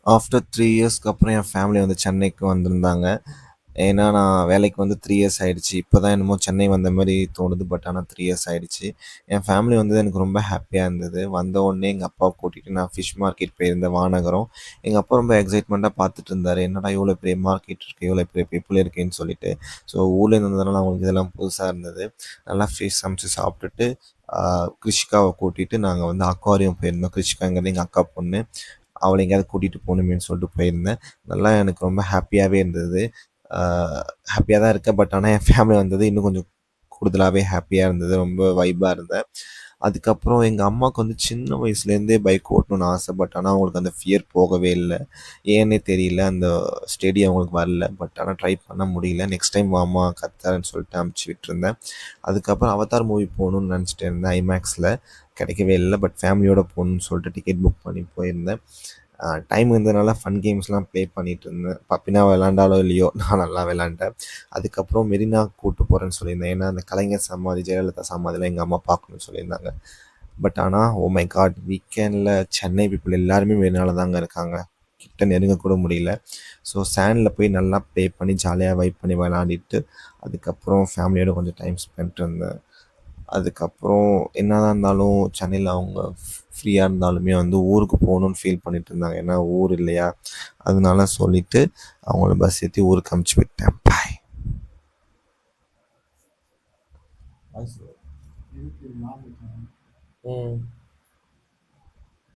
After 3 இயர்ஸ்க்கு அப்புறம் என் family வந்து சென்னைக்கு வந்திருந்தாங்க. ஏன்னா, நான் வேலைக்கு வந்து 3 இயர்ஸ் ஆயிடுச்சு. இப்ப தான் என்னமோ சென்னை வந்த மாரி தோணுது. பட் ஆனா 3 இயர்ஸ் ஆயிடுச்சு. என் ஃபேமிலி வந்தது எனக்கு ரொம்ப ஹேப்பியா இருந்தது. வந்த உடனே எங்க அப்பாவ கூட்டிட்டு நான் ஃபிஷ் மார்க்கெட் போயிருந்தேன் வானகரம். எங்க அப்பா ரொம்ப எக்ஸைட்மெண்ட்டா பார்த்துட்டு இருந்தாரு. என்னடா இவ்வளோ பெரிய மார்க்கெட் இருக்கு, இவ்வளோ பெரிய பீப்பிள் இருக்கேன்னு சொல்லிட்டு. ஸோ ஊர்லேருந்து வந்ததுனால அவங்களுக்கு இதெல்லாம் புதுசா இருந்தது. நல்லா ஃபிஷ் சமைச்சு சாப்பிட்டுட்டு, ஆ கிருஷிகாவ கூட்டிட்டு நாங்க வந்து அக்வாரியம் போயிருந்தோம். கிருஷிகாங்கிறது எங்க அக்கா பொண்ணு. அவள எங்கேயாவது கூட்டிட்டு போகணுமேன்னு சொல்லிட்டு போயிருந்தேன். நல்லா எனக்கு ரொம்ப ஹேப்பியாவே இருந்தது. ஆ ஹேப்பியா தான் இருக்கேன். பட் ஆனா என் ஃபேமிலி வந்தது இன்னும் கொஞ்சம் கூடுதலாவே ஹேப்பியா இருந்தது. ரொம்ப வைபா இருந்தேன். அதுக்கப்புறம் எங்க அம்மாவுக்கு வந்து சின்ன வயசுலேருந்தே பைக் ஓட்டணும்னு ஆசை. பட் ஆனா அவங்களுக்கு அந்த ஃபியர் போகவே இல்ல. ஏன்னே தெரியல. அந்த ஸ்டெடி அவங்களுக்கு வரல. பட் ஆனா ட்ரை பண்ண முடியல. நெக்ஸ்ட் டைம் வாம்மா கத்துத்தரேன்னு சொல்லிட்டு அனுப்பிச்சு விட்டுருந்தேன். அதுக்கப்புறம் அவதார் மூவி போகணும்னு நினச்சிட்டு இருந்தேன் ஐமேக்ஸில். கிடைக்கவே இல்ல. பட் ஃபேமிலியோட போகணும்னு சொல்லிட்டு டிக்கெட் புக் பண்ணி போயிருந்தேன். டைம் இருந்ததுனால ஃபன் கேம்ஸ்லாம் ப்ளே பண்ணிட்டு இருந்தேன். பப்பினா விளாண்டாலோ இல்லையோ நான் நல்லா விளாண்டேன். அதுக்கப்புறம் மெரினா கூட்டு போகிறேன்னு சொல்லியிருந்தேன். ஏன்னா அந்த கலைஞர் சமாதி, ஜெயலலிதா சமாதிலாம் எங்கள் அம்மா பார்க்கணும்னு சொல்லியிருந்தாங்க. பட் ஆனால் ஓ மை காட், வீக்கெண்டில் சென்னை பீப்புள் எல்லாருமே மெரினால தாங்க இருக்காங்க. கிட்ட நெருங்க கூட முடியல. ஸோ சேண்டில் போய் நல்லா ப்ளே பண்ணி ஜாலியாக வைப் பண்ணி விளாடிட்டு அதுக்கப்புறம் ஃபேமிலியோட கொஞ்சம் டைம் ஸ்பெண்ட் இருந்தேன். அதுக்கப்புறம் என்னதான் இருந்தாலும் சென்னையில் அவங்க ஃப்ரீயாக இருந்தாலுமே வந்து ஊருக்கு போகணுன்னு ஃபீல் பண்ணிட்டு இருந்தாங்க. ஏன்னா ஊர் இல்லையா, அதனால சொல்லிட்டு அவங்கள பஸ் ஏற்றி ஊருக்கு அமுச்சு விட்டேன். பாய். ம்